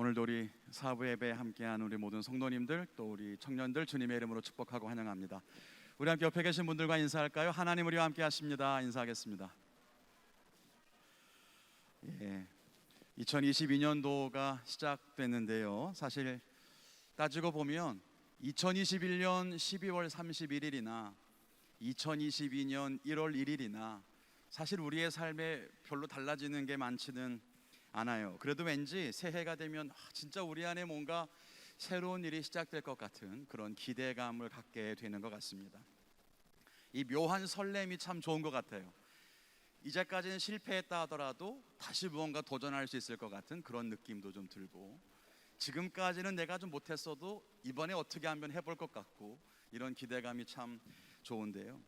오늘도 우리 사부 예배 함께한 우리 모든 성도님들 또 우리 청년들 주님의 이름으로 축복하고 환영합니다. 우리 함께 옆에 계신 분들과 인사할까요? 하나님 우리와 함께 하십니다. 인사하겠습니다. 2022년도가 시작됐는데요. 사실 따지고 보면 2021년 12월 31일이나 2022년 1월 1일이나 사실 우리의 삶에 별로 달라지는 게 많지는 않아요. 그래도 왠지 새해가 되면 진짜 우리 안에 뭔가 새로운 일이 시작될 것 같은 그런 기대감을 갖게 되는 것 같습니다. 이 묘한 설렘이 참 좋은 것 같아요. 이제까지는 실패했다 하더라도 다시 무언가 도전할 수 있을 것 같은 그런 느낌도 좀 들고, 지금까지는 내가 좀 못했어도 이번에 어떻게 한번 해볼 것 같고, 이런 기대감이 참 좋은데요.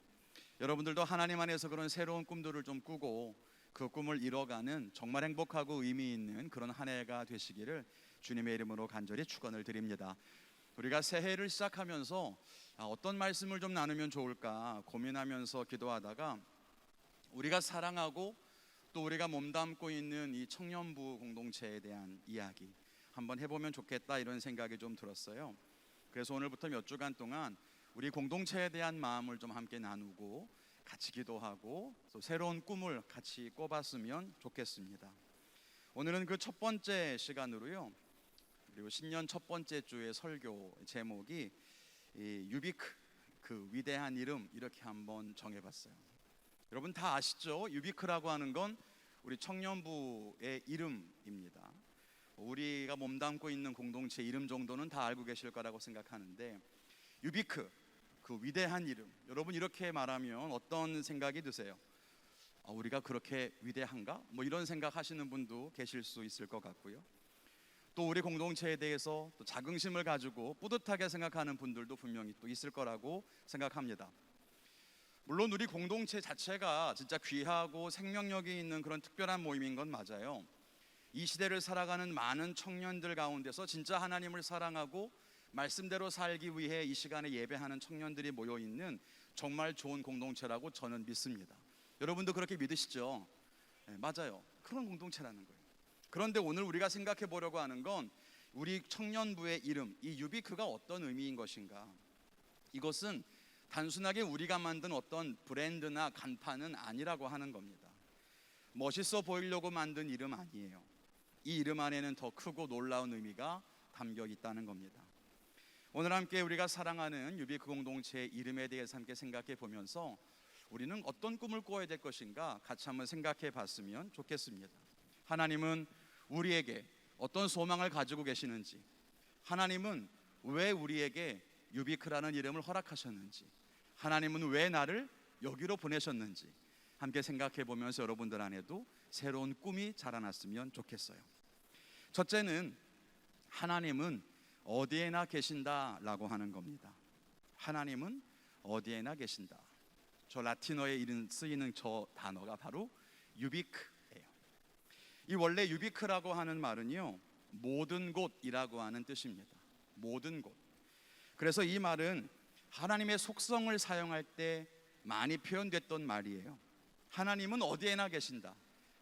여러분들도 하나님 안에서 그런 새로운 꿈들을 좀 꾸고 그 꿈을 이뤄가는 정말 행복하고 의미 있는 그런 한 해가 되시기를 주님의 이름으로 간절히 축원을 드립니다. 우리가 새해를 시작하면서 어떤 말씀을 좀 나누면 좋을까 고민하면서 기도하다가 우리가 사랑하고 또 우리가 몸담고 있는 이 청년부 공동체에 대한 이야기 한번 해보면 좋겠다, 이런 생각이 좀 들었어요. 그래서 오늘부터 몇 주간 동안 우리 공동체에 대한 마음을 좀 함께 나누고 같이 기도하고 또 새로운 꿈을 같이 꿔봤으면 좋겠습니다. 오늘은 그 첫 번째 시간으로요, 그리고 신년 첫 번째 주의 설교 제목이 유비크, 그 위대한 이름, 이렇게 한번 정해봤어요. 여러분 다 아시죠? 유비크라고 하는 건 우리 청년부의 이름입니다. 우리가 몸담고 있는 공동체 이름 정도는 다 알고 계실 거라고 생각하는데, 유비크, 그 위대한 이름, 여러분 이렇게 말하면 어떤 생각이 드세요? 우리가 그렇게 위대한가? 뭐 이런 생각 하시는 분도 계실 수 있을 것 같고요. 또 우리 공동체에 대해서 또 자긍심을 가지고 뿌듯하게 생각하는 분들도 분명히 또 있을 거라고 생각합니다. 물론 우리 공동체 자체가 진짜 귀하고 생명력이 있는 그런 특별한 모임인 건 맞아요. 이 시대를 살아가는 많은 청년들 가운데서 진짜 하나님을 사랑하고 말씀대로 살기 위해 이 시간에 예배하는 청년들이 모여있는 정말 좋은 공동체라고 저는 믿습니다. 여러분도 그렇게 믿으시죠? 네, 맞아요. 그런 공동체라는 거예요. 그런데 오늘 우리가 생각해 보려고 하는 건 우리 청년부의 이름, 이 유비크가 어떤 의미인 것인가. 이것은 단순하게 우리가 만든 어떤 브랜드나 간판은 아니라고 하는 겁니다. 멋있어 보이려고 만든 이름 아니에요. 이 이름 안에는 더 크고 놀라운 의미가 담겨 있다는 겁니다. 오늘 함께 우리가 사랑하는 유비크 공동체의 이름에 대해서 함께 생각해 보면서 우리는 어떤 꿈을 꾸어야 될 것인가 같이 한번 생각해 봤으면 좋겠습니다. 하나님은 우리에게 어떤 소망을 가지고 계시는지, 하나님은 왜 우리에게 유비크라는 이름을 허락하셨는지, 하나님은 왜 나를 여기로 보내셨는지 함께 생각해 보면서 여러분들 안에도 새로운 꿈이 자라났으면 좋겠어요. 첫째는 하나님은 어디에나 계신다라고 하는 겁니다. 하나님은 어디에나 계신다. 저 라틴어에 쓰이는 저 단어가 바로 유비크예요. 이 원래 유비크라고 하는 말은요, 모든 곳이라고 하는 뜻입니다. 모든 곳. 그래서 이 말은 하나님의 속성을 사용할 때 많이 표현됐던 말이에요. 하나님은 어디에나 계신다.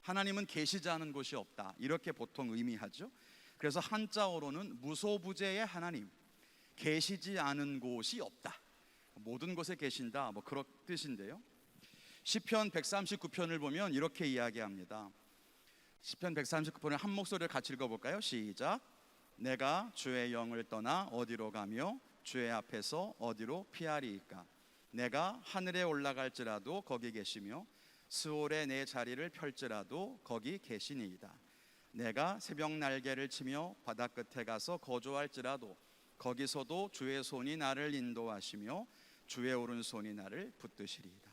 하나님은 계시지 않은 곳이 없다. 이렇게 보통 의미하죠. 그래서 한자어로는 무소부재의 하나님, 계시지 않은 곳이 없다, 모든 곳에 계신다, 뭐 그런 뜻인데요. 시편 139편을 보면 이렇게 이야기합니다. 시편 139편을 한 목소리를 같이 읽어볼까요? 시작. 내가 주의 영을 떠나 어디로 가며 주의 앞에서 어디로 피하리이까. 내가 하늘에 올라갈지라도 거기 계시며 스올에 내 자리를 펼지라도 거기 계시니이다. 내가 새벽 날개를 치며 바다 끝에 가서 거주할지라도 거기서도 주의 손이 나를 인도하시며 주의 오른손이 나를 붙드시리이다.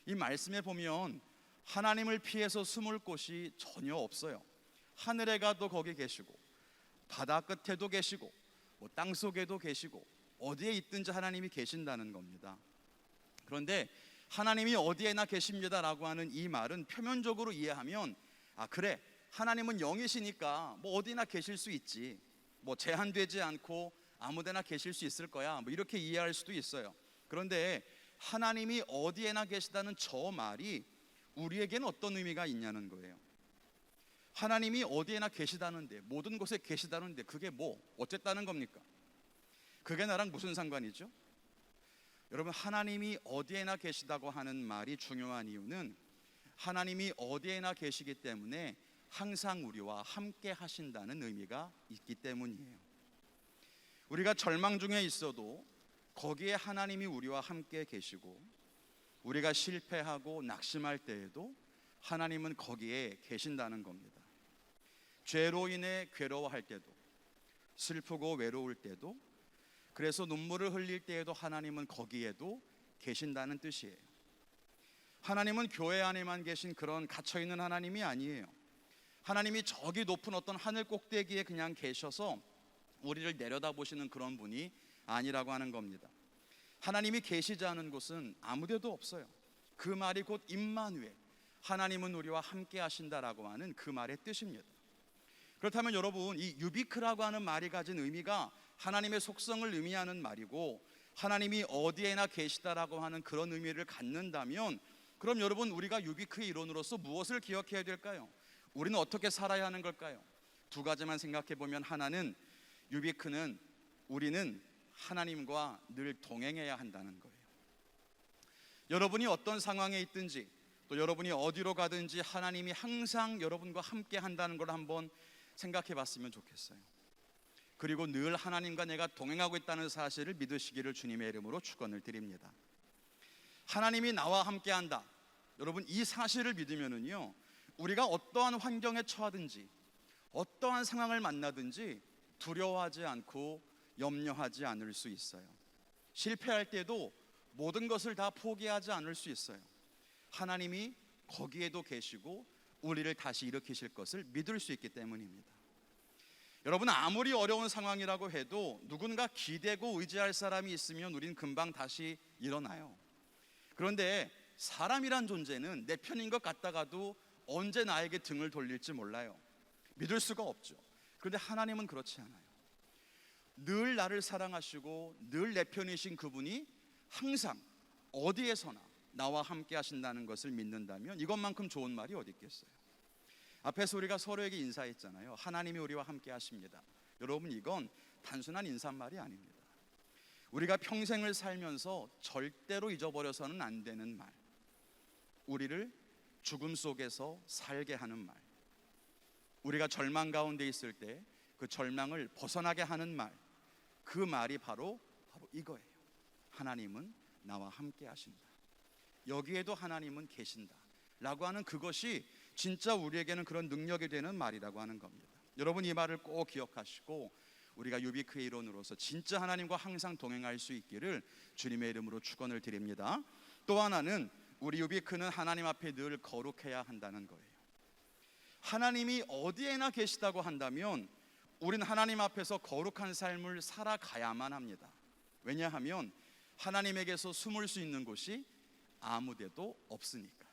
이 말씀에 보면 하나님을 피해서 숨을 곳이 전혀 없어요. 하늘에 가도 거기 계시고 바다 끝에도 계시고 땅 속에도 계시고 어디에 있든지 하나님이 계신다는 겁니다. 그런데 하나님이 어디에나 계십니다라고 하는 이 말은 표면적으로 이해하면 그래, 하나님은 영이시니까 뭐 어디나 계실 수 있지, 뭐 제한되지 않고 아무데나 계실 수 있을 거야, 뭐 이렇게 이해할 수도 있어요. 그런데 하나님이 어디에나 계시다는 저 말이 우리에게는 어떤 의미가 있냐는 거예요. 하나님이 어디에나 계시다는데, 모든 곳에 계시다는데 그게 뭐 어쨌다는 겁니까? 그게 나랑 무슨 상관이죠? 여러분, 하나님이 어디에나 계시다고 하는 말이 중요한 이유는 하나님이 어디에나 계시기 때문에 항상 우리와 함께 하신다는 의미가 있기 때문이에요. 우리가 절망 중에 있어도 거기에 하나님이 우리와 함께 계시고, 우리가 실패하고 낙심할 때에도 하나님은 거기에 계신다는 겁니다. 죄로 인해 괴로워할 때도, 슬프고 외로울 때도, 그래서 눈물을 흘릴 때에도 하나님은 거기에도 계신다는 뜻이에요. 하나님은 교회 안에만 계신 그런 갇혀있는 하나님이 아니에요. 하나님이 저기 높은 어떤 하늘 꼭대기에 그냥 계셔서 우리를 내려다보시는 그런 분이 아니라고 하는 겁니다. 하나님이 계시지 않은 곳은 아무데도 없어요. 그 말이 곧 임마누엘, 하나님은 우리와 함께 하신다라고 하는 그 말의 뜻입니다. 그렇다면 여러분, 이 유비크라고 하는 말이 가진 의미가 하나님의 속성을 의미하는 말이고, 하나님이 어디에나 계시다라고 하는 그런 의미를 갖는다면, 그럼 여러분, 우리가 유비크의 이론으로서 무엇을 기억해야 될까요? 우리는 어떻게 살아야 하는 걸까요? 두 가지만 생각해 보면, 하나는 유비크는 우리는 하나님과 늘 동행해야 한다는 거예요. 여러분이 어떤 상황에 있든지, 또 여러분이 어디로 가든지 하나님이 항상 여러분과 함께 한다는 걸 한번 생각해 봤으면 좋겠어요. 그리고 늘 하나님과 내가 동행하고 있다는 사실을 믿으시기를 주님의 이름으로 축원을 드립니다. 하나님이 나와 함께 한다, 여러분, 이 사실을 믿으면은요, 우리가 어떠한 환경에 처하든지 어떠한 상황을 만나든지 두려워하지 않고 염려하지 않을 수 있어요. 실패할 때도 모든 것을 다 포기하지 않을 수 있어요. 하나님이 거기에도 계시고 우리를 다시 일으키실 것을 믿을 수 있기 때문입니다. 여러분, 아무리 어려운 상황이라고 해도 누군가 기대고 의지할 사람이 있으면 우린 금방 다시 일어나요. 그런데 사람이란 존재는 내 편인 것 같다가도 언제 나에게 등을 돌릴지 몰라요. 믿을 수가 없죠. 그런데 하나님은 그렇지 않아요. 늘 나를 사랑하시고 늘 내 편이신 그분이 항상 어디에서나 나와 함께 하신다는 것을 믿는다면 이것만큼 좋은 말이 어디 있겠어요? 앞에서 우리가 서로에게 인사했잖아요. 하나님이 우리와 함께 하십니다. 여러분, 이건 단순한 인사말이 아닙니다. 우리가 평생을 살면서 절대로 잊어버려서는 안 되는 말, 우리를 죽음 속에서 살게 하는 말, 우리가 절망 가운데 있을 때 그 절망을 벗어나게 하는 말, 그 말이 바로 이거예요. 하나님은 나와 함께 하신다, 여기에도 하나님은 계신다 라고 하는 그것이 진짜 우리에게는 그런 능력이 되는 말이라고 하는 겁니다. 여러분, 이 말을 꼭 기억하시고 우리가 유비크의 이론으로서 진짜 하나님과 항상 동행할 수 있기를 주님의 이름으로 축원을 드립니다. 또 하나는 우리 유비크는 하나님 앞에 늘 거룩해야 한다는 거예요. 하나님이 어디에나 계시다고 한다면 우리는 하나님 앞에서 거룩한 삶을 살아가야만 합니다. 왜냐하면 하나님에게서 숨을 수 있는 곳이 아무데도 없으니까.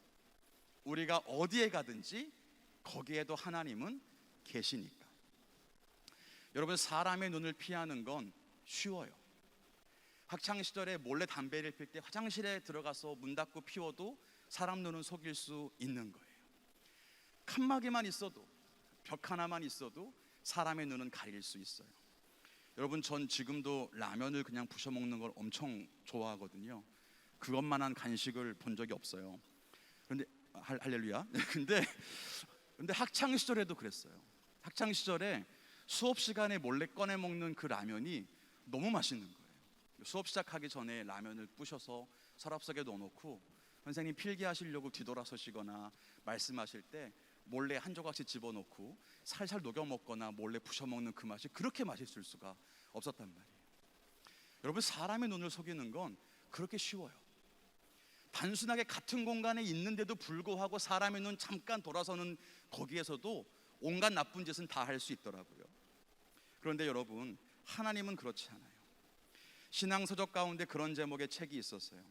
우리가 어디에 가든지 거기에도 하나님은 계시니까. 여러분, 사람의 눈을 피하는 건 쉬워요. 학창시절에 몰래 담배를 필 때 화장실에 들어가서 문 닫고 피워도 사람 눈은 속일 수 있는 거예요. 칸막이만 있어도, 벽 하나만 있어도 사람의 눈은 가릴 수 있어요. 여러분, 전 지금도 라면을 그냥 부셔 먹는 걸 엄청 좋아하거든요. 그것만한 간식을 본 적이 없어요. 그런데 할렐루야. 근데 학창 시절에도 그랬어요. 학창 시절에 수업 시간에 몰래 꺼내 먹는 그 라면이 너무 맛있는 거예요. 수업 시작하기 전에 라면을 부셔서 서랍 속에 넣어놓고 선생님 필기하시려고 뒤돌아서시거나 말씀하실 때 몰래 한 조각씩 집어넣고 살살 녹여 먹거나 몰래 부셔 먹는 그 맛이 그렇게 맛있을 수가 없었단 말이에요. 여러분, 사람의 눈을 속이는 건 그렇게 쉬워요. 단순하게 같은 공간에 있는데도 불구하고 사람의 눈 잠깐 돌아서는 거기에서도 온갖 나쁜 짓은 다 할 수 있더라고요. 그런데 여러분, 하나님은 그렇지 않아요. 신앙서적 가운데 그런 제목의 책이 있었어요.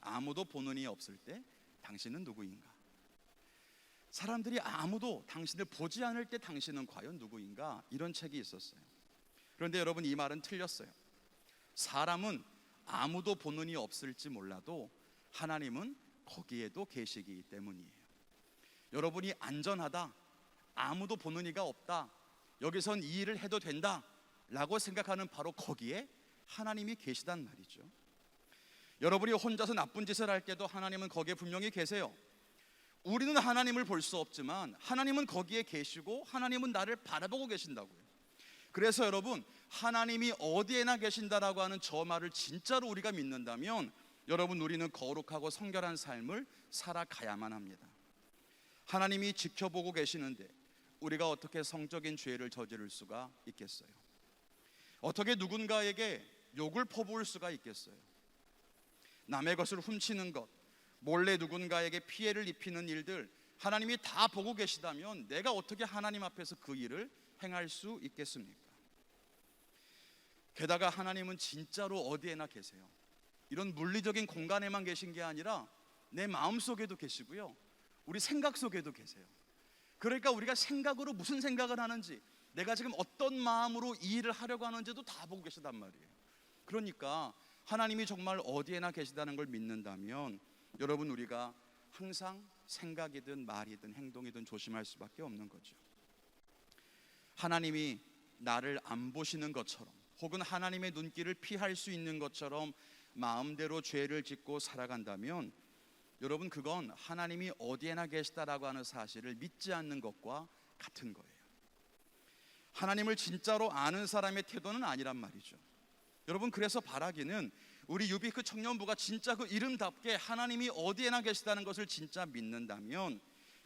아무도 보는 이 없을 때 당신은 누구인가? 사람들이 아무도 당신을 보지 않을 때 당신은 과연 누구인가? 이런 책이 있었어요. 그런데 여러분, 이 말은 틀렸어요. 사람은 아무도 보는 이 없을지 몰라도 하나님은 거기에도 계시기 때문이에요. 여러분이 안전하다, 아무도 보는 이가 없다, 여기선 이 일을 해도 된다 라고 생각하는 바로 거기에 하나님이 계시단 말이죠. 여러분이 혼자서 나쁜 짓을 할 때도 하나님은 거기에 분명히 계세요. 우리는 하나님을 볼 수 없지만 하나님은 거기에 계시고 하나님은 나를 바라보고 계신다고요. 그래서 여러분, 하나님이 어디에나 계신다라고 하는 저 말을 진짜로 우리가 믿는다면 여러분, 우리는 거룩하고 성결한 삶을 살아가야만 합니다. 하나님이 지켜보고 계시는데 우리가 어떻게 성적인 죄를 저지를 수가 있겠어요? 어떻게 누군가에게 욕을 퍼부을 수가 있겠어요? 남의 것을 훔치는 것, 몰래 누군가에게 피해를 입히는 일들 하나님이 다 보고 계시다면 내가 어떻게 하나님 앞에서 그 일을 행할 수 있겠습니까? 게다가 하나님은 진짜로 어디에나 계세요. 이런 물리적인 공간에만 계신 게 아니라 내 마음 속에도 계시고요, 우리 생각 속에도 계세요. 그러니까 우리가 생각으로 무슨 생각을 하는지, 내가 지금 어떤 마음으로 이 일을 하려고 하는지도 다 보고 계시단 말이에요. 그러니까 하나님이 정말 어디에나 계시다는 걸 믿는다면 여러분, 우리가 항상 생각이든 말이든 행동이든 조심할 수밖에 없는 거죠. 하나님이 나를 안 보시는 것처럼, 혹은 하나님의 눈길을 피할 수 있는 것처럼 마음대로 죄를 짓고 살아간다면 여러분, 그건 하나님이 어디에나 계시다라고 하는 사실을 믿지 않는 것과 같은 거예요. 하나님을 진짜로 아는 사람의 태도는 아니란 말이죠. 여러분, 그래서 바라기는 우리 유비크 청년부가 진짜 그 이름답게 하나님이 어디에나 계시다는 것을 진짜 믿는다면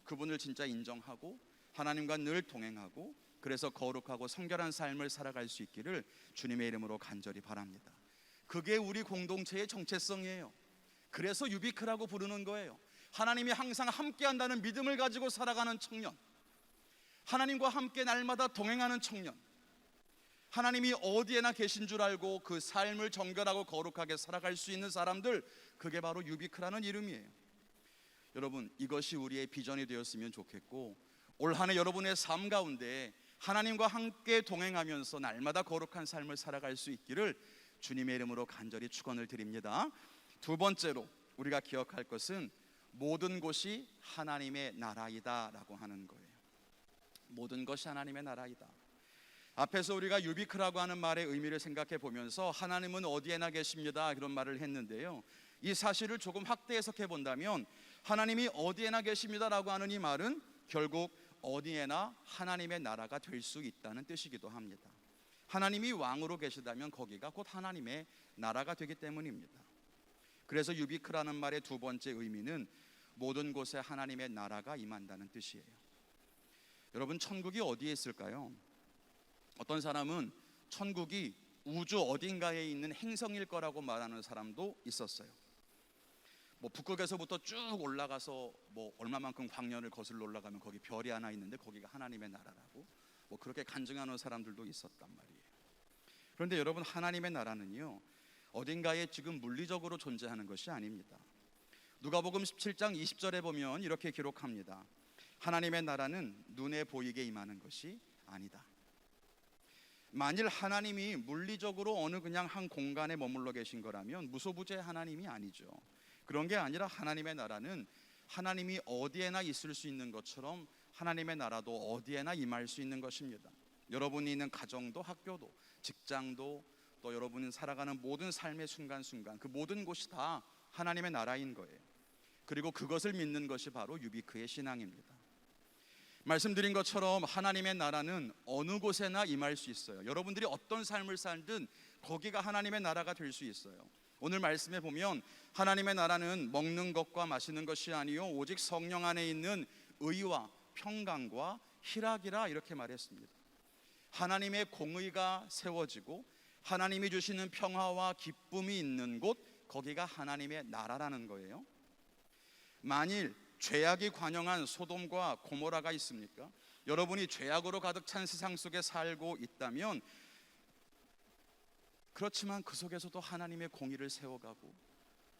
그분을 진짜 인정하고 하나님과 늘 동행하고 그래서 거룩하고 성결한 삶을 살아갈 수 있기를 주님의 이름으로 간절히 바랍니다. 그게 우리 공동체의 정체성이에요. 그래서 유비크라고 부르는 거예요. 하나님이 항상 함께한다는 믿음을 가지고 살아가는 청년, 하나님과 함께 날마다 동행하는 청년, 하나님이 어디에나 계신 줄 알고 그 삶을 정결하고 거룩하게 살아갈 수 있는 사람들, 그게 바로 유비크라는 이름이에요. 여러분, 이것이 우리의 비전이 되었으면 좋겠고 올 한 해 여러분의 삶 가운데 하나님과 함께 동행하면서 날마다 거룩한 삶을 살아갈 수 있기를 주님의 이름으로 간절히 축원을 드립니다. 두 번째로 우리가 기억할 것은 모든 곳이 하나님의 나라이다 라고 하는 거예요. 모든 것이 하나님의 나라이다. 앞에서 우리가 유비크라고 하는 말의 의미를 생각해 보면서 하나님은 어디에나 계십니다 그런 말을 했는데요, 이 사실을 조금 확대 해석해 본다면 하나님이 어디에나 계십니다라고 하는 이 말은 결국 어디에나 하나님의 나라가 될 수 있다는 뜻이기도 합니다. 하나님이 왕으로 계시다면 거기가 곧 하나님의 나라가 되기 때문입니다. 그래서 유비크라는 말의 두 번째 의미는 모든 곳에 하나님의 나라가 임한다는 뜻이에요. 여러분, 천국이 어디에 있을까요? 어떤 사람은 천국이 우주 어딘가에 있는 행성일 거라고 말하는 사람도 있었어요. 북극에서부터 쭉 올라가서 얼마만큼 광년을 거슬러 올라가면 거기 별이 하나 있는데 거기가 하나님의 나라라고 그렇게 간증하는 사람들도 있었단 말이에요. 그런데 여러분, 하나님의 나라는요, 어딘가에 지금 물리적으로 존재하는 것이 아닙니다. 누가복음 17장 20절에 보면 이렇게 기록합니다. 하나님의 나라는 눈에 보이게 임하는 것이 아니다. 만일 하나님이 물리적으로 어느 그냥 한 공간에 머물러 계신 거라면 무소부재 하나님이 아니죠. 그런 게 아니라 하나님의 나라는 하나님이 어디에나 있을 수 있는 것처럼 하나님의 나라도 어디에나 임할 수 있는 것입니다. 여러분이 있는 가정도, 학교도, 직장도, 또 여러분이 살아가는 모든 삶의 순간순간, 그 모든 곳이 다 하나님의 나라인 거예요. 그리고 그것을 믿는 것이 바로 유비크의 신앙입니다. 말씀드린 것처럼 하나님의 나라는 어느 곳에나 임할 수 있어요. 여러분들이 어떤 삶을 살든 거기가 하나님의 나라가 될 수 있어요. 오늘 말씀에 보면 하나님의 나라는 먹는 것과 마시는 것이 아니요 오직 성령 안에 있는 의와 평강과 희락이라 이렇게 말했습니다. 하나님의 공의가 세워지고 하나님이 주시는 평화와 기쁨이 있는 곳, 거기가 하나님의 나라라는 거예요. 만일 죄악이 관영한 소돔과 고모라가 있습니까? 여러분이 죄악으로 가득 찬 세상 속에 살고 있다면, 그렇지만 그 속에서도 하나님의 공의를 세워가고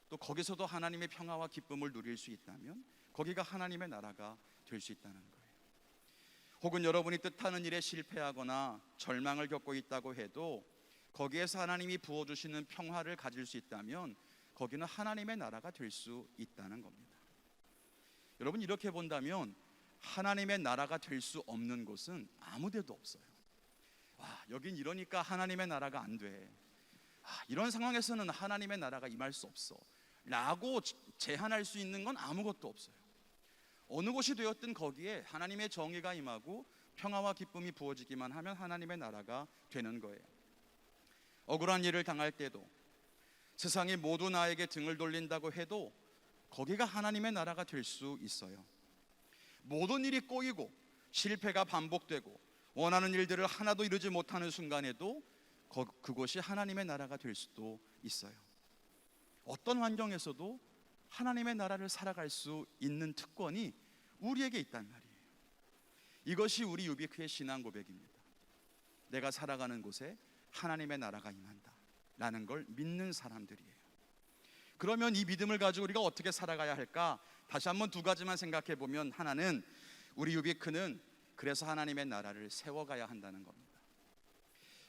또 거기서도 하나님의 평화와 기쁨을 누릴 수 있다면 거기가 하나님의 나라가 될 수 있다는 거예요. 혹은 여러분이 뜻하는 일에 실패하거나 절망을 겪고 있다고 해도 거기에서 하나님이 부어주시는 평화를 가질 수 있다면 거기는 하나님의 나라가 될 수 있다는 겁니다. 여러분, 이렇게 본다면 하나님의 나라가 될 수 없는 곳은 아무 데도 없어요. 여긴 이러니까 하나님의 나라가 안 돼. 이런 상황에서는 하나님의 나라가 임할 수 없어 라고 제한할 수 있는 건 아무것도 없어요. 어느 곳이 되었든 거기에 하나님의 정의가 임하고 평화와 기쁨이 부어지기만 하면 하나님의 나라가 되는 거예요. 억울한 일을 당할 때도, 세상이 모두 나에게 등을 돌린다고 해도 거기가 하나님의 나라가 될 수 있어요. 모든 일이 꼬이고 실패가 반복되고 원하는 일들을 하나도 이루지 못하는 순간에도 그곳이 하나님의 나라가 될 수도 있어요. 어떤 환경에서도 하나님의 나라를 살아갈 수 있는 특권이 우리에게 있단 말이에요. 이것이 우리 유비크의 신앙 고백입니다. 내가 살아가는 곳에 하나님의 나라가 임한다 라는 걸 믿는 사람들이에요. 그러면 이 믿음을 가지고 우리가 어떻게 살아가야 할까? 다시 한번 두 가지만 생각해 보면, 하나는 우리 유비크는 그래서 하나님의 나라를 세워가야 한다는 겁니다.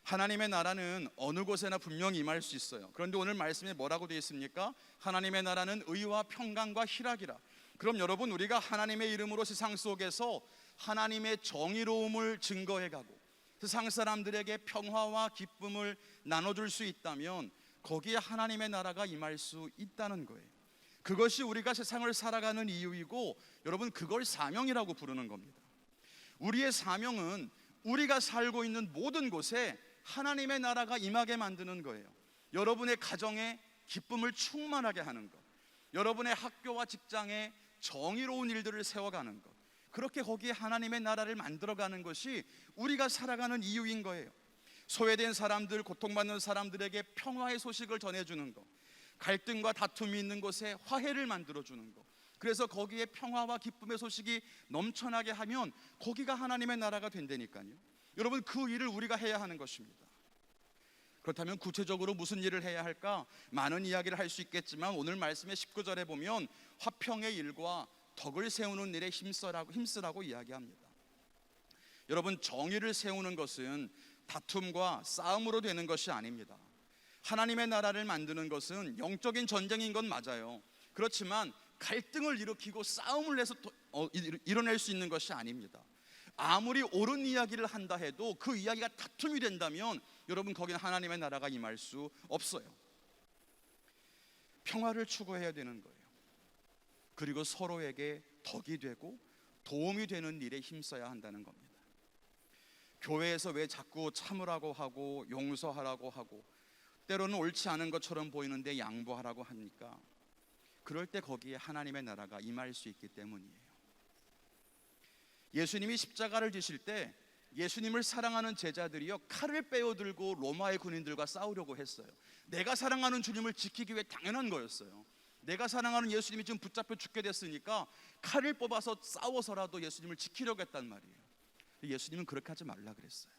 하나님의 나라는 어느 곳에나 분명히 임할 수 있어요. 그런데 오늘 말씀에 뭐라고 되어 있습니까? 하나님의 나라는 의와 평강과 희락이라. 그럼 여러분, 우리가 하나님의 이름으로 세상 속에서 하나님의 정의로움을 증거해가고 세상 사람들에게 평화와 기쁨을 나눠줄 수 있다면 거기에 하나님의 나라가 임할 수 있다는 거예요. 그것이 우리가 세상을 살아가는 이유이고, 여러분, 그걸 사명이라고 부르는 겁니다. 우리의 사명은 우리가 살고 있는 모든 곳에 하나님의 나라가 임하게 만드는 거예요. 여러분의 가정에 기쁨을 충만하게 하는 것, 여러분의 학교와 직장에 정의로운 일들을 세워가는 것, 그렇게 거기에 하나님의 나라를 만들어가는 것이 우리가 살아가는 이유인 거예요. 소외된 사람들, 고통받는 사람들에게 평화의 소식을 전해주는 것, 갈등과 다툼이 있는 곳에 화해를 만들어주는 것, 그래서 거기에 평화와 기쁨의 소식이 넘쳐나게 하면 거기가 하나님의 나라가 된다니까요. 여러분, 그 일을 우리가 해야 하는 것입니다. 그렇다면 구체적으로 무슨 일을 해야 할까? 많은 이야기를 할 수 있겠지만 오늘 말씀의 19절에 보면 화평의 일과 덕을 세우는 일에 힘쓰라고 이야기합니다. 여러분, 정의를 세우는 것은 다툼과 싸움으로 되는 것이 아닙니다. 하나님의 나라를 만드는 것은 영적인 전쟁인 건 맞아요. 그렇지만 갈등을 일으키고 싸움을 내서 이뤄낼 수 있는 것이 아닙니다. 아무리 옳은 이야기를 한다 해도 그 이야기가 다툼이 된다면 여러분, 거기는 하나님의 나라가 임할 수 없어요. 평화를 추구해야 되는 거예요. 그리고 서로에게 덕이 되고 도움이 되는 일에 힘써야 한다는 겁니다. 교회에서 왜 자꾸 참으라고 하고 용서하라고 하고 때로는 옳지 않은 것처럼 보이는데 양보하라고 합니까? 그럴 때 거기에 하나님의 나라가 임할 수 있기 때문이에요. 예수님이 십자가를 지실 때 예수님을 사랑하는 제자들이요, 칼을 빼어들고 로마의 군인들과 싸우려고 했어요. 내가 사랑하는 주님을 지키기 위해 당연한 거였어요. 내가 사랑하는 예수님이 지금 붙잡혀 죽게 됐으니까 칼을 뽑아서 싸워서라도 예수님을 지키려고 했단 말이에요. 예수님은 그렇게 하지 말라 그랬어요.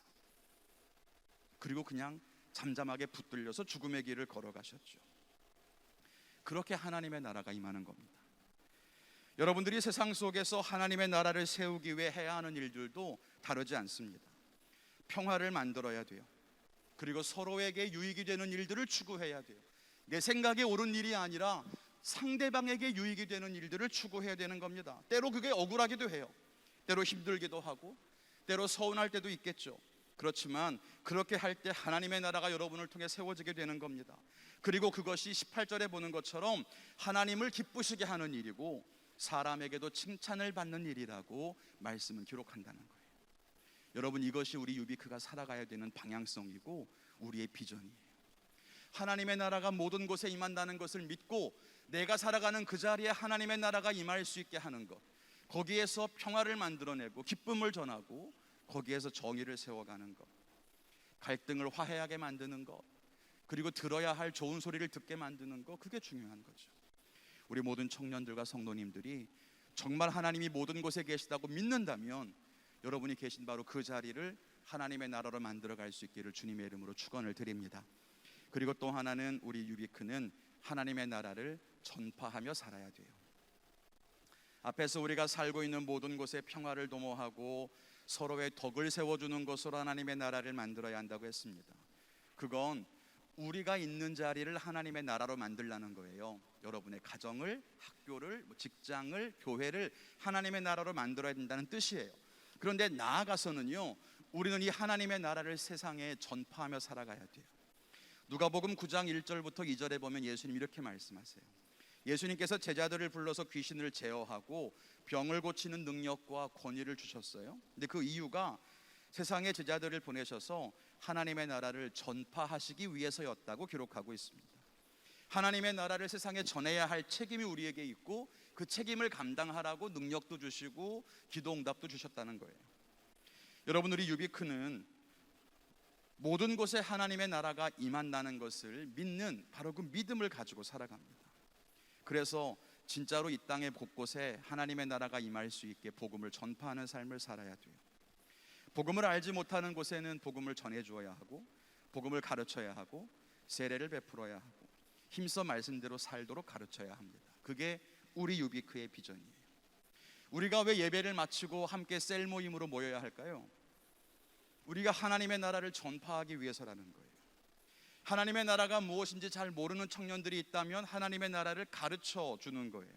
그리고 그냥 잠잠하게 붙들려서 죽음의 길을 걸어가셨죠. 그렇게 하나님의 나라가 임하는 겁니다. 여러분들이 세상 속에서 하나님의 나라를 세우기 위해 해야 하는 일들도 다르지 않습니다. 평화를 만들어야 돼요. 그리고 서로에게 유익이 되는 일들을 추구해야 돼요. 내 생각에 옳은 일이 아니라 상대방에게 유익이 되는 일들을 추구해야 되는 겁니다. 때로 그게 억울하기도 해요. 때로 힘들기도 하고 때로 서운할 때도 있겠죠. 그렇지만 그렇게 할 때 하나님의 나라가 여러분을 통해 세워지게 되는 겁니다. 그리고 그것이 18절에 보는 것처럼 하나님을 기쁘시게 하는 일이고 사람에게도 칭찬을 받는 일이라고 말씀은 기록한다는 거예요. 여러분, 이것이 우리 유비크가 살아가야 되는 방향성이고 우리의 비전이에요. 하나님의 나라가 모든 곳에 임한다는 것을 믿고 내가 살아가는 그 자리에 하나님의 나라가 임할 수 있게 하는 것, 거기에서 평화를 만들어내고 기쁨을 전하고 거기에서 정의를 세워가는 것, 갈등을 화해하게 만드는 것, 그리고 들어야 할 좋은 소리를 듣게 만드는 것, 그게 중요한 거죠. 우리 모든 청년들과 성도님들이 정말 하나님이 모든 곳에 계시다고 믿는다면 여러분이 계신 바로 그 자리를 하나님의 나라로 만들어갈 수 있기를 주님의 이름으로 축원을 드립니다. 그리고 또 하나는 우리 유비크는 하나님의 나라를 전파하며 살아야 돼요. 앞에서 우리가 살고 있는 모든 곳에 평화를 도모하고 서로의 덕을 세워주는 것으로 하나님의 나라를 만들어야 한다고 했습니다. 그건 우리가 있는 자리를 하나님의 나라로 만들라는 거예요. 여러분의 가정을, 학교를, 직장을, 교회를 하나님의 나라로 만들어야 된다는 뜻이에요. 그런데 나아가서는요, 우리는 이 하나님의 나라를 세상에 전파하며 살아가야 돼요. 누가복음 9장 1절부터 2절에 보면 예수님 이렇게 말씀하세요. 예수님께서 제자들을 불러서 귀신을 제어하고 병을 고치는 능력과 권위를 주셨어요. 근데 그 이유가 세상에 제자들을 보내셔서 하나님의 나라를 전파하시기 위해서였다고 기록하고 있습니다. 하나님의 나라를 세상에 전해야 할 책임이 우리에게 있고 그 책임을 감당하라고 능력도 주시고 기도응답도 주셨다는 거예요. 여러분, 우리 유비크는 모든 곳에 하나님의 나라가 임한다는 것을 믿는 바로 그 믿음을 가지고 살아갑니다. 그래서 진짜로 이 땅의 곳곳에 하나님의 나라가 임할 수 있게 복음을 전파하는 삶을 살아야 돼요. 복음을 알지 못하는 곳에는 복음을 전해주어야 하고 복음을 가르쳐야 하고 세례를 베풀어야 하고 힘써 말씀대로 살도록 가르쳐야 합니다. 그게 우리 유비크의 비전이에요. 우리가 왜 예배를 마치고 함께 셀 모임으로 모여야 할까요? 우리가 하나님의 나라를 전파하기 위해서라는 거예요. 하나님의 나라가 무엇인지 잘 모르는 청년들이 있다면 하나님의 나라를 가르쳐 주는 거예요.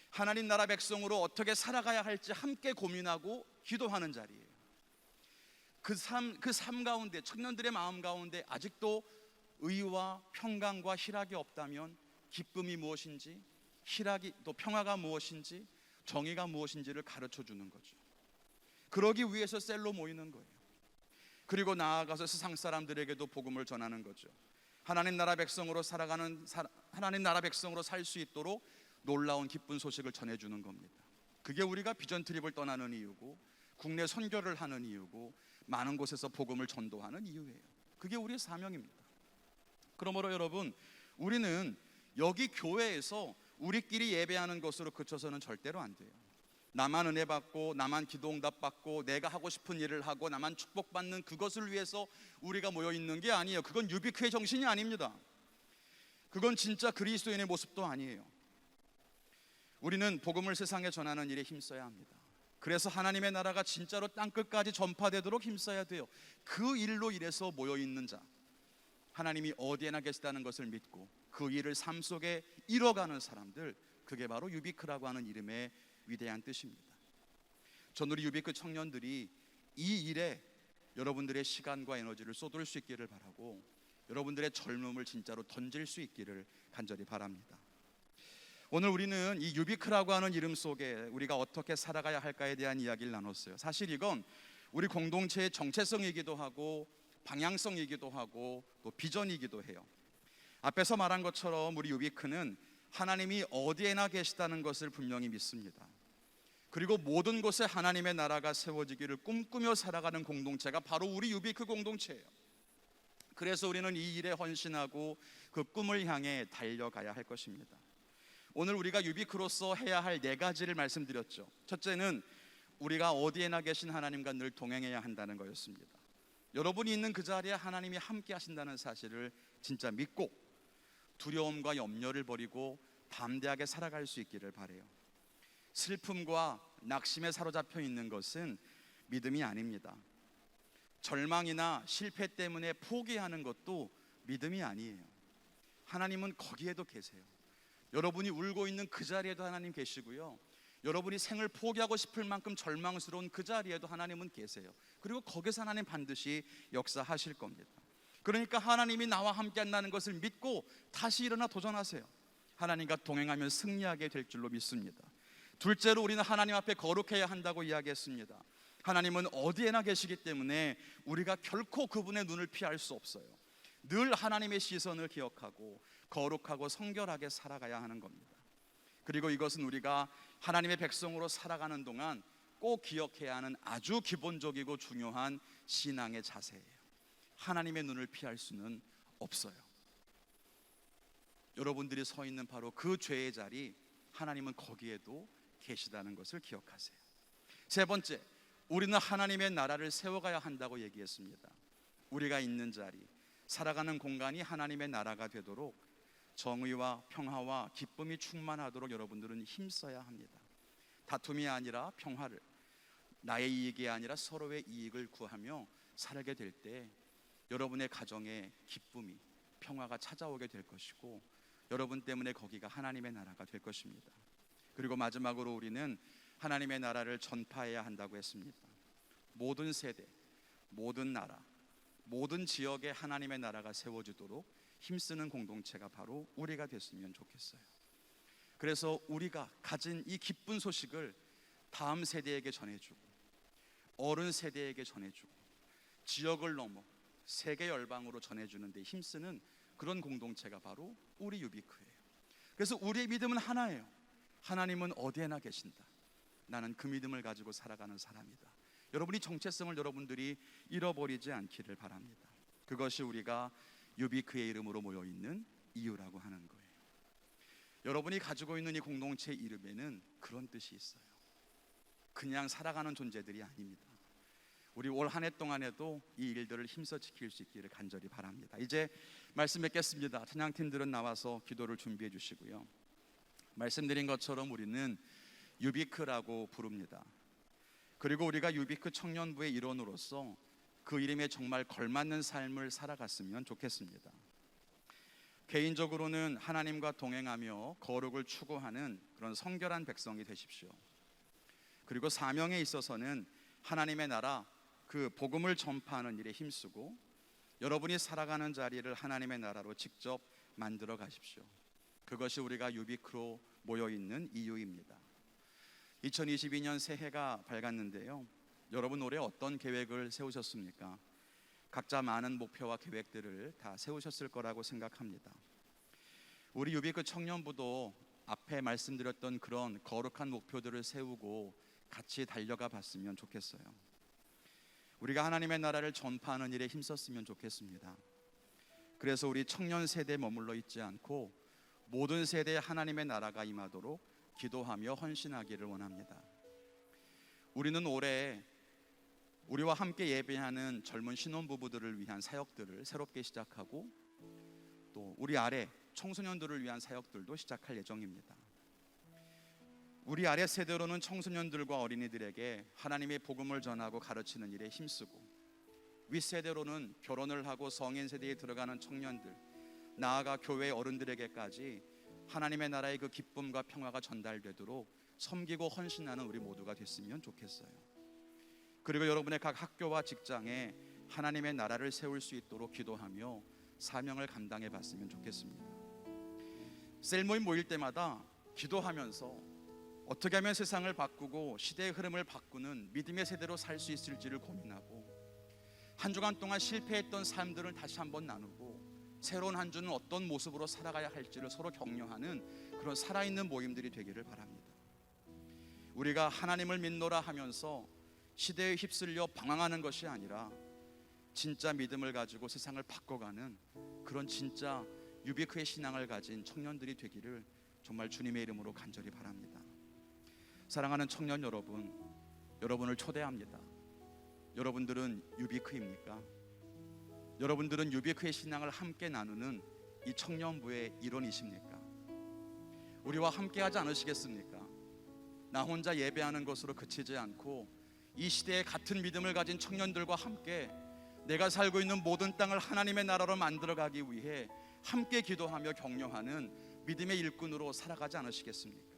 하나님 나라 백성으로 어떻게 살아가야 할지 함께 고민하고 기도하는 자리예요. 그 삶 가운데, 청년들의 마음 가운데 아직도 의와 평강과 희락이 없다면 기쁨이 무엇인지, 희락이 또 평화가 무엇인지, 정의가 무엇인지를 가르쳐 주는 거죠. 그러기 위해서 셀로 모이는 거예요. 그리고 나아가서 세상 사람들에게도 복음을 전하는 거죠. 하나님 나라 백성으로 하나님 나라 백성으로 살 수 있도록 놀라운 기쁜 소식을 전해주는 겁니다. 그게 우리가 비전 트립을 떠나는 이유고 국내 선교를 하는 이유고 많은 곳에서 복음을 전도하는 이유예요. 그게 우리의 사명입니다. 그러므로 여러분, 우리는 여기 교회에서 우리끼리 예배하는 것으로 그쳐서는 절대로 안 돼요. 나만 은혜 받고 나만 기도 응답 받고 내가 하고 싶은 일을 하고 나만 축복받는 그것을 위해서 우리가 모여 있는 게 아니에요. 그건 유비크의 정신이 아닙니다. 그건 진짜 그리스도인의 모습도 아니에요. 우리는 복음을 세상에 전하는 일에 힘써야 합니다. 그래서 하나님의 나라가 진짜로 땅끝까지 전파되도록 힘써야 돼요. 그 일로 인해서 모여 있는 자, 하나님이 어디에나 계시다는 것을 믿고 그 일을 삶 속에 이뤄가는 사람들, 그게 바로 유비크라고 하는 이름의 위대한 뜻입니다. 전 우리 유비크 청년들이 이 일에 여러분들의 시간과 에너지를 쏟을 수 있기를 바라고 여러분들의 젊음을 진짜로 던질 수 있기를 간절히 바랍니다. 오늘 우리는 이 유비크라고 하는 이름 속에 우리가 어떻게 살아가야 할까에 대한 이야기를 나눴어요. 사실 이건 우리 공동체의 정체성이기도 하고 방향성이기도 하고 또 비전이기도 해요. 앞에서 말한 것처럼 우리 유비크는 하나님이 어디에나 계시다는 것을 분명히 믿습니다. 그리고 모든 곳에 하나님의 나라가 세워지기를 꿈꾸며 살아가는 공동체가 바로 우리 유비크 공동체예요. 그래서 우리는 이 일에 헌신하고 그 꿈을 향해 달려가야 할 것입니다. 오늘 우리가 유비크로서 해야 할 4가지를 말씀드렸죠. 첫째는 우리가 어디에나 계신 하나님과 늘 동행해야 한다는 거였습니다. 여러분이 있는 그 자리에 하나님이 함께 하신다는 사실을 진짜 믿고 두려움과 염려를 버리고 담대하게 살아갈 수 있기를 바라요. 슬픔과 낙심에 사로잡혀 있는 것은 믿음이 아닙니다. 절망이나 실패 때문에 포기하는 것도 믿음이 아니에요. 하나님은 거기에도 계세요. 여러분이 울고 있는 그 자리에도 하나님 계시고요, 여러분이 생을 포기하고 싶을 만큼 절망스러운 그 자리에도 하나님은 계세요. 그리고 거기서 하나님 반드시 역사하실 겁니다. 그러니까 하나님이 나와 함께 한다는 것을 믿고 다시 일어나 도전하세요. 하나님과 동행하면 승리하게 될 줄로 믿습니다. 둘째로 우리는 하나님 앞에 거룩해야 한다고 이야기했습니다. 하나님은 어디에나 계시기 때문에 우리가 결코 그분의 눈을 피할 수 없어요. 늘 하나님의 시선을 기억하고 거룩하고 성결하게 살아가야 하는 겁니다. 그리고 이것은 우리가 하나님의 백성으로 살아가는 동안 꼭 기억해야 하는 아주 기본적이고 중요한 신앙의 자세예요. 하나님의 눈을 피할 수는 없어요. 여러분들이 서 있는 바로 그 죄의 자리, 하나님은 거기에도 계시다는 것을 기억하세요. 세 번째, 우리는 하나님의 나라를 세워가야 한다고 얘기했습니다. 우리가 있는 자리, 살아가는 공간이 하나님의 나라가 되도록 정의와 평화와 기쁨이 충만하도록 여러분들은 힘써야 합니다. 다툼이 아니라 평화를, 나의 이익이 아니라 서로의 이익을 구하며 살게 될 때 여러분의 가정에 기쁨이, 평화가 찾아오게 될 것이고 여러분 때문에 거기가 하나님의 나라가 될 것입니다. 그리고 마지막으로 우리는 하나님의 나라를 전파해야 한다고 했습니다. 모든 세대, 모든 나라, 모든 지역에 하나님의 나라가 세워지도록 힘쓰는 공동체가 바로 우리가 됐으면 좋겠어요. 그래서 우리가 가진 이 기쁜 소식을 다음 세대에게 전해주고 어른 세대에게 전해주고 지역을 넘어 세계 열방으로 전해주는 데 힘쓰는 그런 공동체가 바로 우리 유비크예요. 그래서 우리의 믿음은 하나예요. 하나님은 어디에나 계신다. 나는 그 믿음을 가지고 살아가는 사람이다. 여러분이 정체성을 여러분들이 잃어버리지 않기를 바랍니다. 그것이 우리가 유비크의 이름으로 모여있는 이유라고 하는 거예요. 여러분이 가지고 있는 이 공동체의 이름에는 그런 뜻이 있어요. 그냥 살아가는 존재들이 아닙니다. 우리 올 한 해 동안에도 이 일들을 힘써 지킬 수 있기를 간절히 바랍니다. 이제 말씀 맺겠습니다. 찬양팀들은 나와서 기도를 준비해 주시고요. 말씀드린 것처럼 우리는 유비크라고 부릅니다. 그리고 우리가 유비크 청년부의 일원으로서 그 이름에 정말 걸맞는 삶을 살아갔으면 좋겠습니다. 개인적으로는 하나님과 동행하며 거룩을 추구하는 그런 성결한 백성이 되십시오. 그리고 사명에 있어서는 하나님의 나라, 그 복음을 전파하는 일에 힘쓰고 여러분이 살아가는 자리를 하나님의 나라로 직접 만들어 가십시오. 그것이 우리가 유비크로 모여있는 이유입니다. 2022년 새해가 밝았는데요, 여러분 올해 어떤 계획을 세우셨습니까? 각자 많은 목표와 계획들을 다 세우셨을 거라고 생각합니다. 우리 유비크 청년부도 앞에 말씀드렸던 그런 거룩한 목표들을 세우고 같이 달려가 봤으면 좋겠어요. 우리가 하나님의 나라를 전파하는 일에 힘썼으면 좋겠습니다. 그래서 우리 청년 세대에 머물러 있지 않고 모든 세대에 하나님의 나라가 임하도록 기도하며 헌신하기를 원합니다. 우리는 올해 우리와 함께 예배하는 젊은 신혼부부들을 위한 사역들을 새롭게 시작하고 또 우리 아래 청소년들을 위한 사역들도 시작할 예정입니다. 우리 아래 세대로는 청소년들과 어린이들에게 하나님의 복음을 전하고 가르치는 일에 힘쓰고 윗세대로는 결혼을 하고 성인 세대에 들어가는 청년들, 나아가 교회 어른들에게까지 하나님의 나라의 그 기쁨과 평화가 전달되도록 섬기고 헌신하는 우리 모두가 됐으면 좋겠어요. 그리고 여러분의 각 학교와 직장에 하나님의 나라를 세울 수 있도록 기도하며 사명을 감당해 봤으면 좋겠습니다. 셀모임 모일 때마다 기도하면서 어떻게 하면 세상을 바꾸고 시대의 흐름을 바꾸는 믿음의 세대로 살 수 있을지를 고민하고 한 주간 동안 실패했던 삶들을 다시 한번 나누고 새로운 한 주는 어떤 모습으로 살아가야 할지를 서로 격려하는 그런 살아있는 모임들이 되기를 바랍니다. 우리가 하나님을 믿노라 하면서 시대에 휩쓸려 방황하는 것이 아니라 진짜 믿음을 가지고 세상을 바꿔가는 그런 진짜 유비크의 신앙을 가진 청년들이 되기를 정말 주님의 이름으로 간절히 바랍니다. 사랑하는 청년 여러분, 여러분을 초대합니다. 여러분들은 유비크입니까? 여러분들은 유비크의 신앙을 함께 나누는 이 청년부의 일원이십니까? 우리와 함께 하지 않으시겠습니까? 나 혼자 예배하는 것으로 그치지 않고 이 시대에 같은 믿음을 가진 청년들과 함께 내가 살고 있는 모든 땅을 하나님의 나라로 만들어가기 위해 함께 기도하며 격려하는 믿음의 일꾼으로 살아가지 않으시겠습니까?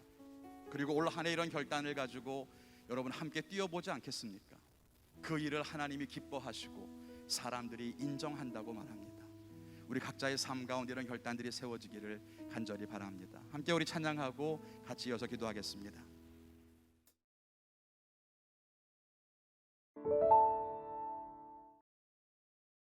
그리고 올 한 해 이런 결단을 가지고 여러분 함께 뛰어보지 않겠습니까? 그 일을 하나님이 기뻐하시고 사람들이 인정한다고 말합니다. 우리 각자의 삶 가운데 이런 결단들이 세워지기를 간절히 바랍니다. 함께 우리 찬양하고 같이 이어서 기도하겠습니다.